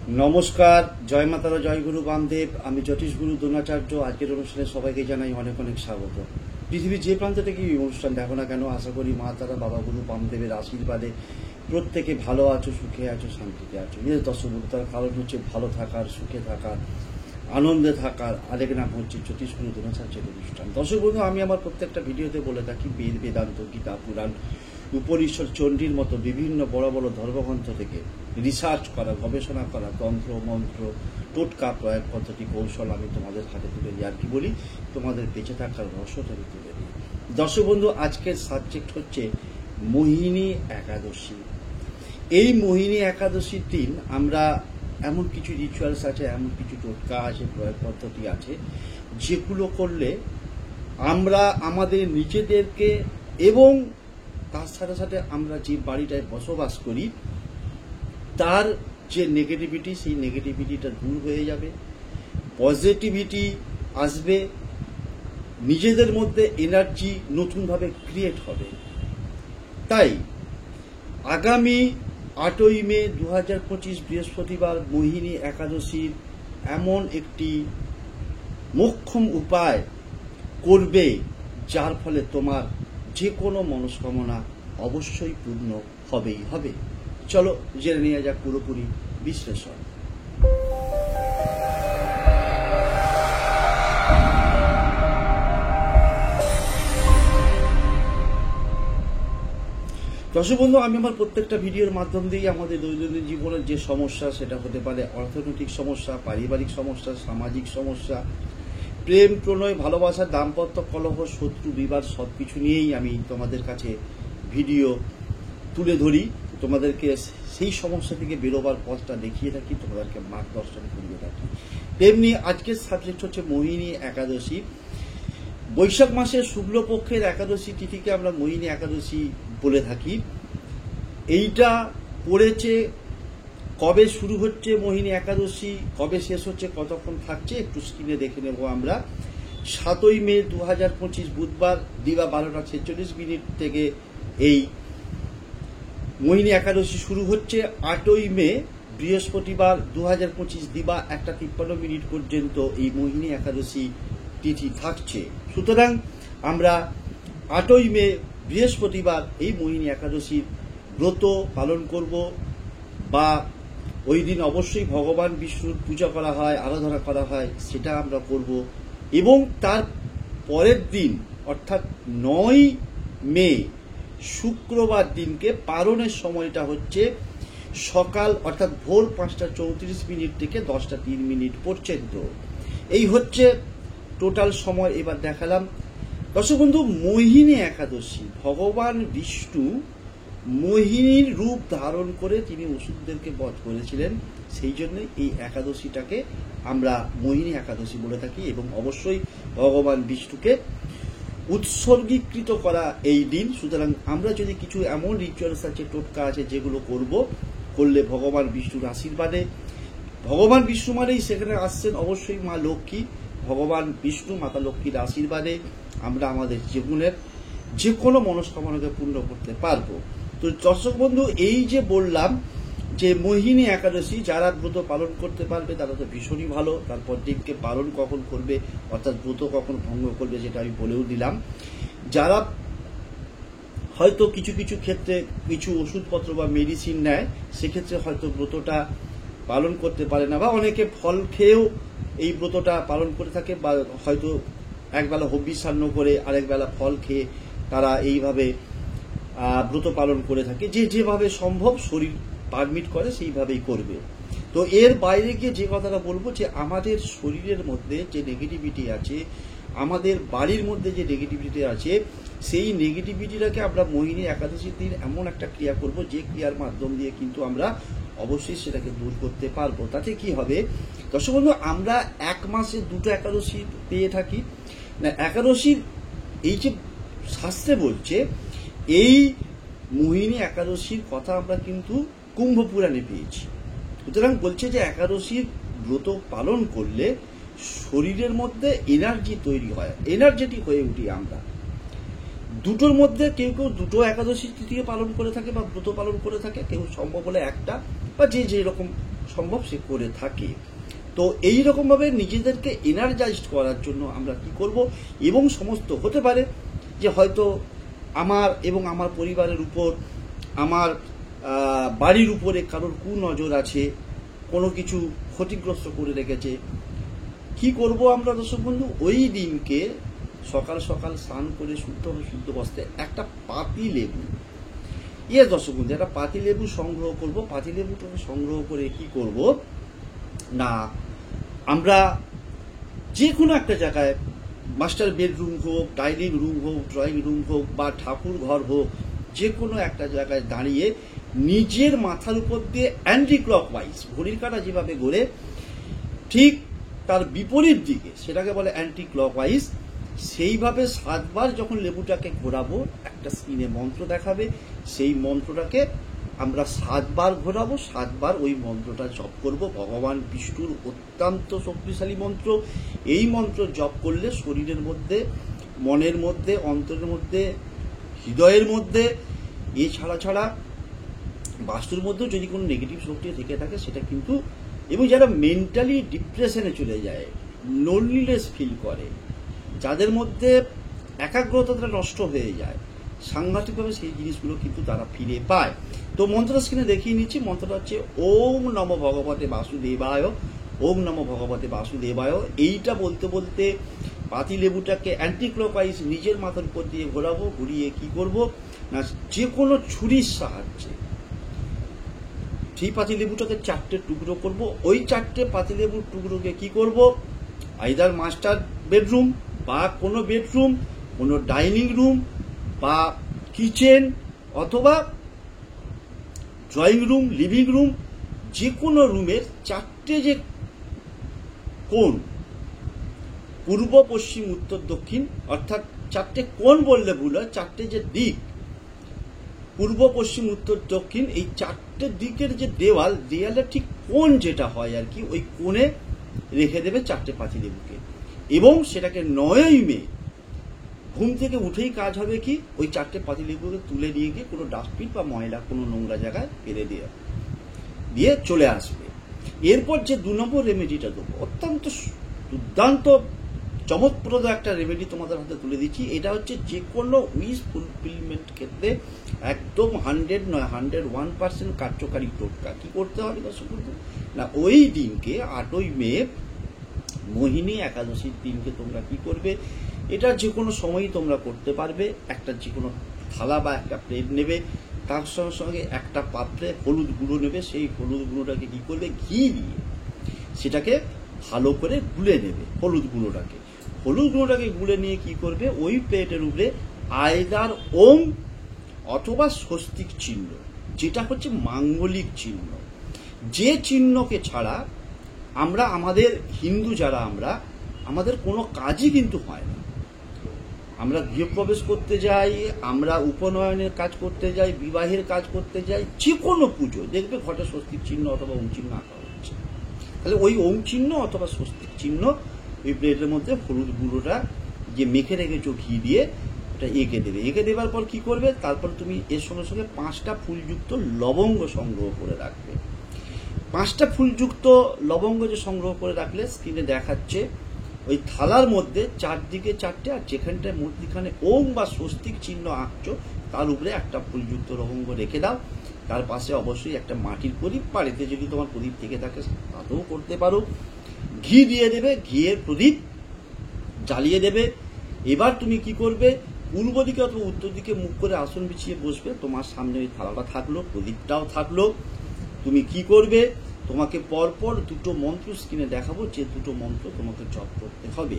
নমস্কার, জয় মাতারা, জয় গুরু বামদেব। আমি জ্যোতিষ গুরু দ্রোণাচার্য। আজকের অনুষ্ঠানে সবাইকে জানাই অনেক অনেক স্বাগত। পৃথিবীর যে প্রান্ত থেকে এই অনুষ্ঠান দেখো না কেন, আশা করি মা তারা, বাবা গুরু বামদেবের আশীর্বাদে প্রত্যেকে ভালো আছো, সুখে আছো, শান্তিতে আছো। দর্শক বন্ধু, তার কারণ হচ্ছে ভালো থাকার, সুখে থাকার, আনন্দে থাকার আরেক নাম হচ্ছে জ্যোতিষ গুরু দ্রোণাচার্যের অনুষ্ঠান। দর্শক বন্ধু, আমি আমার প্রত্যেকটা ভিডিওতে বলে থাকি বেদ, বেদান্ত, গীতা, পুরাণ, উপনিষদ, চণ্ডীর মতো বিভিন্ন বড় বড় ধর্মগ্রন্থ থেকে রিসার্চ করা, গবেষণা করা তন্ত্র মন্ত্র, টোটকা, প্রয়োগ পদ্ধতি, কৌশল আমি তোমাদের হাতে তুলে দিই। আর কি বলি, তোমাদের বেঁচে থাকার রহস্যটা আমি তুলে দিই। দর্শক বন্ধু, আজকের সাবজেক্ট হচ্ছে মোহিনী একাদশী। এই মোহিনী একাদশীর দিন আমরা এমন কিছু রিচুয়ালস আছে, এমন কিছু টোটকা আছে, প্রয়োগ পদ্ধতি আছে, যেগুলো করলে আমরা আমাদের নিজেদেরকে এবং তার সাথে সাথে আমরা যে বাড়িটায় বসবাস করি তার যে নেগেটিভিটি, সেই নেগেটিভিটিটা দূর হয়ে যাবে, পজিটিভিটি আসবে, নিজেদের মধ্যে এনার্জি নতুনভাবে ক্রিয়েট হবে। তাই আগামী 8ই মে 2025 বৃহস্পতিবার মোহিনী একাদশীর এমন একটি মোক্ষম উপায় করবে যার ফলে তোমার যে কোনো মনস্কামনা অবশ্যই পূর্ণ হবেই হবে। চলো জেনে নেওয়া যাক পুরোপুরি বিশ্লেষণ। দর্শক বন্ধু, আমি আমার প্রত্যেকটা ভিডিওর মাধ্যম দিয়ে আমাদের দৈনন্দিন জীবনের যে সমস্যা, সেটা হতে পারে অর্থনৈতিক সমস্যা, পারিবারিক সমস্যা, সামাজিক সমস্যা, প্রেম, প্রণয়, ভালোবাসা, দাম্পত্য কলহ, শত্রু, বিবাদ, সবকিছু নিয়েই আমি তোমাদের কাছে ভিডিও তুলে ধরি, তোমাদেরকে সেই সমস্যা থেকে বেরোবার পথটা দেখিয়ে থাকি, তোমাদেরকে মার্গদর্শন করিয়ে থাকি। তেমনি আজকের সাবজেক্ট হচ্ছে মোহিনী একাদশী। বৈশাখ মাসের শুক্লপক্ষের একাদশী তিথিকে আমরা মোহিনী একাদশী বলে থাকি। এইটা পড়েছে, কবে শুরু হচ্ছে মোহিনী একাদশী, কবে শেষ হচ্ছে, কতক্ষণ থাকছে একটু স্ক্রিনে দেখে নেব আমরা। 7ই মে 2025 বুধবার দিবা 12টা 46 থেকে এই মোহিনী একাদশী শুরু হচ্ছে। 8ই মে বৃহস্পতিবার 2025 দিবা 1টা 53 পর্যন্ত এই মোহিনী একাদশী তিথি থাকছে। সুতরাং আমরা 8ই মে বৃহস্পতিবার এই মোহিনী একাদশীর ব্রত পালন করব, বা ওই দিন অবশ্যই ভগবান বিষ্ণুর পূজা করা হয়, আরাধনা করা হয়, সেটা আমরা করব। এবং তার পরের দিন অর্থাৎ 9ই মে শুক্রবার দিনকে পালনের সময়টা হচ্ছে সকাল অর্থাৎ ভোর 5টা 34 থেকে 10টা 3 পর্যন্ত। এই হচ্ছে টোটাল সময়। এবার দেখালাম দর্শক বন্ধু, মোহিনী একাদশী, ভগবান বিষ্ণু মোহিনীর রূপ ধারণ করে তিনি অসুরদেরকে বধ করেছিলেন, সেই জন্য এই একাদশীটাকে আমরা মোহিনী একাদশী বলে থাকি। এবং অবশ্যই ভগবান বিষ্ণুকে উৎসর্গীকৃত করা এই দিন। সুতরাং আমরা যদি কিছু এমন রিচুয়ালস আছে, টোটকা আছে, যেগুলো করলে ভগবান বিষ্ণুর আশীর্বাদে, ভগবান বিষ্ণু মানেই সেখানে আসছেন অবশ্যই মা লক্ষ্মী, ভগবান বিষ্ণু মাতা লক্ষ্মীর আশীর্বাদে আমরা আমাদের জীবনের যে কোনো মনস্কামনাকে পূর্ণ করতে পারবো। তো দর্শক বন্ধু, এই যে বললাম যে মোহিনী একাদশী যারা ব্রত পালন করতে পারবে তারা তো ভীষণই ভালো। তারপর দিনকে পালন কখন করবে, অর্থাৎ ব্রত কখন ভঙ্গ করবে, যেটা আমি বলেও দিলাম। যারা হয়তো কিছু কিছু ক্ষেত্রে কিছু ওষুধপত্র বা মেডিসিন নেয়, সেক্ষেত্রে হয়তো ব্রতটা পালন করতে পারে না, বা অনেকে ফল খেয়েও এই ব্রতটা পালন করে থাকে, বা হয়তো একবেলা হবিষ্যান্ন করে আরেক বেলা ফল খেয়ে তারা এইভাবে ব্রত পালন করে থাকে। যেভাবে সম্ভব শরীর পারমিট করে সেইভাবেই করবে। তো এর বাইরে গিয়ে যে কথাটা বলবো, যে আমাদের শরীরের মধ্যে যে নেগেটিভিটি আছে, আমাদের বাড়ির মধ্যে যে নেগেটিভিটি আছে, সেই নেগেটিভিটিটাকে আমরা মোহিনী একাদশীর দিন এমন একটা ক্রিয়া করব, যে ক্রিয়ার মাধ্যম দিয়ে কিন্তু আমরা অবশ্যই সেটাকে দূর করতে পারবো। তাতে কি হবে দর্শক বন্ধু, আমরা এক মাসে 2টো একাদশী পেয়ে থাকি না। একাদশীর এই যে শাস্ত্রে বলছে, এই মোহিনী একাদশীর কথা আমরা কিন্তু কুম্ভ পুরাণে পেয়েছি। সুতরাং বলছে যে একাদশীর ব্রত পালন করলে শরীরের মধ্যে এনার্জি তৈরি হয়, এনার্জেটিক হয়ে উঠি আমরা। দুটোর মধ্যে কেউ কেউ দুটো একাদশী তিথি পালন করে থাকে বা ব্রত পালন করে থাকে, কেউ সম্ভব হলে একটা, বা যে যেরকম সম্ভব সে করে থাকে। তো এই রকমভাবে নিজেদেরকে এনার্জাইজড করার জন্য আমরা কি করব, এবং সমস্ত হতে পারে যে হয়তো আমার এবং আমার পরিবারের উপর, আমার বাড়ির উপরে কারোর কুনজর আছে, কোনো কিছু ক্ষতিগ্রস্ত করে রেখেছে। কি করব আমরা দর্শক বন্ধু, ওই দিনকে সকাল সকাল স্নান করে শুদ্ধ বস্ত্রে একটা পাতি লেবু, দর্শক বন্ধু একটা পাতি লেবু সংগ্রহ করব। পাতি লেবুটাকে সংগ্রহ করে কি করব না, আমরা যে কোনো একটা জায়গায়, মাস্টার বেডরুম হোক, ডাইনিং রুম হোক, ড্রয়িং রুম হোক, বা ঠাকুর ঘর হোক, যে কোনো একটা জায়গায় দাঁড়িয়ে নিজের মাথার উপর দিয়ে অ্যান্টি ক্লকওয়াইজ, ঘড়ির কাঁটা যেভাবে ঘোরে ঠিক তার বিপরীত দিকে, সেটাকে বলে অ্যান্টি ক্লকওয়াইজ, সেইভাবে 7 বার যখন লেবুটাকে ঘোরাবো একটা স্ক্রিনে মন্ত্র দেখাবে, সেই মন্ত্রটাকে আমরা 7 বার ঘোরাবো, 7 বার ওই মন্ত্রটা জপ করব। ভগবান বিষ্ণুর অত্যন্ত শক্তিশালী মন্ত্র। এই মন্ত্র জপ করলে শরীরের মধ্যে, মনের মধ্যে, অন্তরের মধ্যে, হৃদয়ের মধ্যে, ছাড়া বাস্তুর মধ্যেও যদি কোনো নেগেটিভ শক্তি থেকে থাকে সেটা কিন্তু, এবং যারা মেন্টালি ডিপ্রেশনে চলে যায়, লোনলিনেস ফিল করে, যাদের মধ্যে একাগ্রতাটা নষ্ট হয়ে যায়, সাংঘাতিকভাবে সেই জিনিসগুলো কিন্তু তারা ফিরে পায়। তো মন্ত্রটা স্ক্রিনে দেখিয়ে নিচ্ছি। মন্ত্রটা হচ্ছে ওম নমো ভগবতে বাসুদেবায়, ওম নমো ভগবতে বাসুদেবায়। এইটা বলতে বলতে পাতি লেবুটাকে অ্যান্টি ক্লকওয়াইজ নিজের মাথার উপর দিয়ে ঘোরাবো। ঘুরিয়ে কি করব না, যে কোনো ছুরির সাহায্যে সেই পাতি লেবুটাকে 4টে টুকরো করব। ওই 4টে পাতি লেবুর টুকরোকে কি করব, আইদার মাস্টার বেডরুম বা কোনো বেডরুম, কোনো ডাইনিং রুম বা কিচেন অথবা ড্রয়িং রুম, লিভিং রুম, যে কোনো রুমের 4টে যে কোণ, পূর্ব, পশ্চিম, উত্তর, দক্ষিণ, অর্থাৎ 4টে কোণ বললে ভুল হয়, 4টে যে দিক, পূর্ব, পশ্চিম, উত্তর, দক্ষিণ, এই 4টে দিকের যে দেয়ালের ঠিক কোণ যেটা হয় আর কি, ওই কোণে রেখে দেবে 4টে পাতি লেবুকে। এবং সেটাকে 9ই মে ঘুম থেকে উঠেই কাজ হবে কি, ওই 4টে পাতি লেবুকে তুলে নিয়ে গিয়ে কোনো ডাস্টবিন বা ময়লা কোনো নোংরা জায়গায় ফেলে দিয়ে চলে আসবে। এরপর যে 2 নম্বর রেমেডিটা দেবো, অত্যন্ত দুর্দান্ত চমৎপ্রদ একটা রেমেডি তোমাদের হাতে তুলে দিচ্ছি। এটা হচ্ছে যে কোনো উইশ ফুলফিলমেন্ট ক্ষেত্রে একদম 100 নয় 101% কার্যকারী টোটকা। কি করতে হবে দর্শক বন্ধু না, ওই দিনকে 8ই মে মোহিনী একাদশীর দিনকে তোমরা কি করবে, এটা যে কোনো সময়ই তোমরা করতে পারবে। একটা যে কোনো থালা বা একটা প্লেট নেবে, তার সঙ্গে সঙ্গে একটা পাত্রে হলুদ গুঁড়ো নেবে। সেই হলুদ গুঁড়োটাকে কি করবে, ঘি দিয়ে সেটাকে ভালো করে গুলে নেবে। হলুদ গুঁড়োটাকে গুলে নিয়ে কি করবে, ওই প্লেটের উপরে আইদার ওম অথবা স্বস্তিক চিহ্ন, যেটা হচ্ছে মাঙ্গলিক চিহ্ন, যে চিহ্নকে ছাড়া আমরা, আমাদের হিন্দু যারা আমরা, আমাদের কোনো কাজই কিন্তু হয় না। আমরা গৃহপ্রবেশ করতে যাই, আমরা উপনয়নের কাজ করতে যাই, বিবাহের কাজ করতে যাই, যে কোনো পুজো দেখবে ঘটে স্বস্তিক চিহ্ন অথবা ওম চিহ্ন আঁকা হচ্ছে। তাহলে ওই ওম চিহ্ন অথবা স্বস্তিক চিহ্ন ওই প্লেটের মধ্যে হলুদ গুঁড়োটা যে মেখে রেখেছো ঘি দিয়ে, এটা এঁকে দেবে। এঁকে দেওয়ার পর কি করবে, তারপর তুমি এর সঙ্গে সঙ্গে 5টা ফুলযুক্ত লবঙ্গ সংগ্রহ করে রাখবে। 5টা ফুলযুক্ত লবঙ্গ যে সংগ্রহ করে রাখলে স্ক্রিনে দেখাচ্ছে, ওই থালার মধ্যে 4দিকে 4টে, আর যেখানটায় মধ্যিখানে ওম বা স্বস্তিক চিহ্ন আঁকছো তার উপরে একটা ফুলযুক্ত লবঙ্গ রেখে দাও। তার পাশে অবশ্যই একটা মাটির প্রদীপ, বাড়িতে যদি তোমার প্রদীপ থেকে থাকে তাতেও করতে পারো। ঘি দিয়ে দেবে, ঘিয়ের প্রদীপ জ্বালিয়ে দেবে। এবার তুমি কি করবে, পূর্ব দিকে অথবা উত্তর দিকে মুখ করে আসন বিছিয়ে বসবে। তোমার সামনে ওই থালাটা থাকলো, প্রদীপটাও থাকলো। তুমি কি করবে, তোমাকে পরপর 2টো মন্ত্র স্ক্রিনে দেখাবো, যে 2টো মন্ত্র তোমাকে জপ করতে হবে।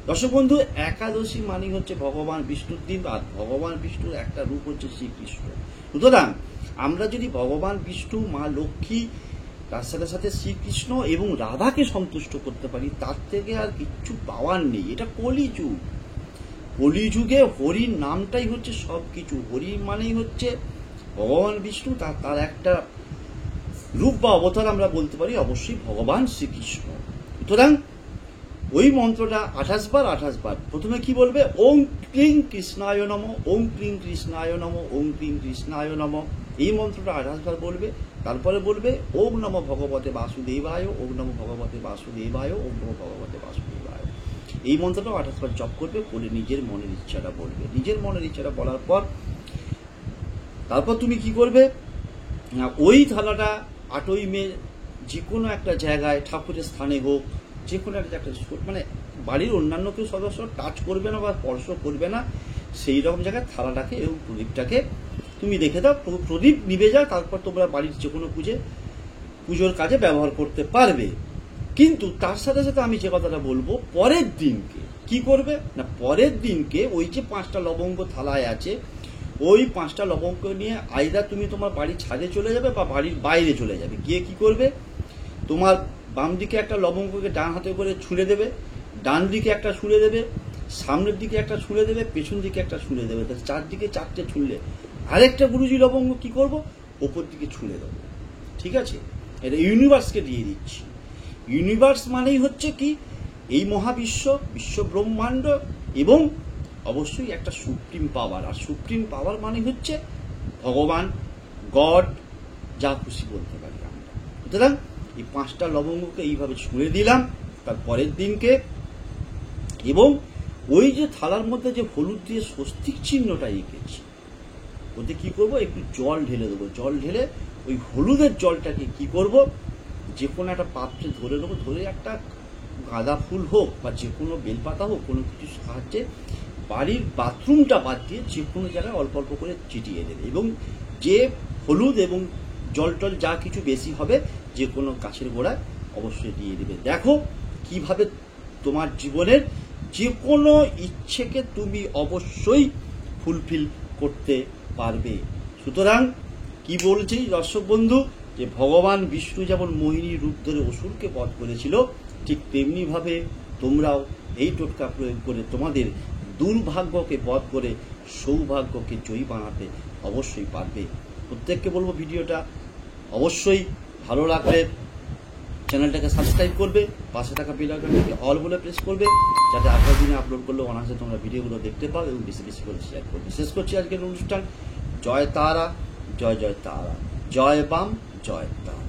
দর্শক বন্ধু, একাদশী মানে হচ্ছে ভগবান বিষ্ণুর দিন, আর ভগবান বিষ্ণুর একটা রূপ হচ্ছে শ্রীকৃষ্ণ। সুতরাং আমরা যদি ভগবান বিষ্ণু, মা লক্ষ্মী, তার সাথে সাথে শ্রীকৃষ্ণ এবং রাধাকে সন্তুষ্ট করতে পারি, তার থেকে আর কিচ্ছু পাওয়ার নেই। এটা কলিযুগ। কলিযুগে হরির নামটাই হচ্ছে সব কিছু। হরি মানেই হচ্ছে ভগবান বিষ্ণু, তার একটা রূপ বা অবতার আমরা বলতে পারি অবশ্যই ভগবান শ্রীকৃষ্ণ। সুতরাং ওই মন্ত্রটা 28 বার। প্রথমে কি বলবে, ওম ক্লিং কৃষ্ণায় নমঃ, ওম ক্লিং কৃষ্ণায় নমঃ, ওম ক্লিং কৃষ্ণায় নমঃ। এই মন্ত্রটা 28 বার বলবে। তারপরে বলবে ওম নমো ভগবতে বাসুদেবায়, ওম নমো ভগবতে বাসুদেবায়, ওম নমো ভগবতে বাসুদেবায়। এই মন্ত্রটা 28 বার জপ করবে, করে নিজের মনের ইচ্ছাটা বলবে। নিজের মনের ইচ্ছাটা বলার পর তারপর তুমি কি করবে, ওই থালাটা 8ই মে যে কোনো একটা জায়গায়, ঠাকুরের স্থানে হোক, যে কোনো একটা মানে বাড়ির অন্যান্য কেউ সদস্য টাচ করবে না বা স্পর্শ করবে না, সেই রকম জায়গায় থালাটাকে এবং প্রদীপটাকে তুমি রেখে দাও। প্রদীপ নিভে যায়, তারপর তোমরা বাড়ির যে কোনো পুজোর কাজে ব্যবহার করতে পারবে। কিন্তু তার সাথে সাথে আমি যে কথাটা বলবো, পরের দিনকে কি করবে না, পরের দিনকে ওই যে 5টা লবঙ্গ থালায় আছে, ওই 5টা লবঙ্গ নিয়ে আইদা তুমি তোমার বাড়ির ছাদে চলে যাবে বা বাড়ির বাইরে চলে যাবে। গিয়ে কি করবে, তোমার বাম দিকে একটা লবঙ্গকে ডান হাতে করে ছুঁড়ে দেবে, ডান দিকে একটা ছুঁড়ে দেবে, সামনের দিকে একটা ছুঁড়ে দেবে, পেছন দিকে একটা ছুঁড়ে দেবে। তাহলে চারদিকে 4টে ছুঁড়লে আরেকটা গুরুজি লবঙ্গ কি করব, ওপর দিকে ছুঁড়ে দেবো। ঠিক আছে, এটা ইউনিভার্সকে দিয়ে দিচ্ছি। ইউনিভার্স মানেই হচ্ছে কি, এই মহাবিশ্ব, বিশ্ব ব্রহ্মাণ্ড এবং অবশ্যই একটা সুপ্রিম পাওয়ার। আর সুপ্রিম পাওয়ার মানে হচ্ছে ভগবান, গড, যা খুশি বলতে পারি আমরা। সুতরাং এই 5টা লবঙ্গকে এইভাবে ছুঁড়ে দিলাম তার পরের দিনকে, এবং ওই যে থালার মধ্যে যে হলুদ দিয়ে স্বস্তিক চিহ্নটা এঁকেছি, ওতে কি করব, একটু জল ঢেলে দেবো। জল ঢেলে ওই হলুদের জলটাকে কি করব, যে কোনো একটা পাত্রে ধরে নেবো, ধরে একটা গাঁদা ফুল হোক বা যে কোনো বেলপাতা হোক, কোনো কিছু সাহায্যে বাড়ির বাথরুমটা বাদ দিয়ে যে কোনো জায়গায় অল্প অল্প করে চিটিয়ে দেবে। এবং যে হলুদ এবং জল টল যা কিছু বেশি হবে, যে কোনো গাছের গোড়ায় অবশ্যই দিয়ে দেবে। দেখো কিভাবে তোমার জীবনের যে কোনো ইচ্ছেকে তুমি অবশ্যই ফুলফিল করতে পারবে। সুতরাং কি বলছি দর্শক বন্ধু, যে ভগবান বিষ্ণু যেমন মোহিনী রূপ ধরে অসুরকে বধ করেছিল, ঠিক তেমনি ভাবে তোমরাও এই টোটকা প্রয়োগ করে তোমাদের দুর্ভাগ্যকে বধ করে সৌভাগ্যকে জয়ী বানাতে অবশ্যই পারবে। প্রত্যেককে বলবো ভিডিওটা অবশ্যই ভালো লাগলে চ্যানেলটাকে সাবস্ক্রাইব করবে, পাশে থাকা বেল আইকনটাকে অল বলে প্রেস করবে, যাতে আগামী দিনে আপলোড করলে অনায়াসে তোমরা ভিডিওগুলো দেখতে পাও এবং বেশি বেশি করে শেয়ার করবে। শেষ করছি আজকের অনুষ্ঠান। জয় তারা, জয় জয় তারা, জয় বাম, জয় তারা।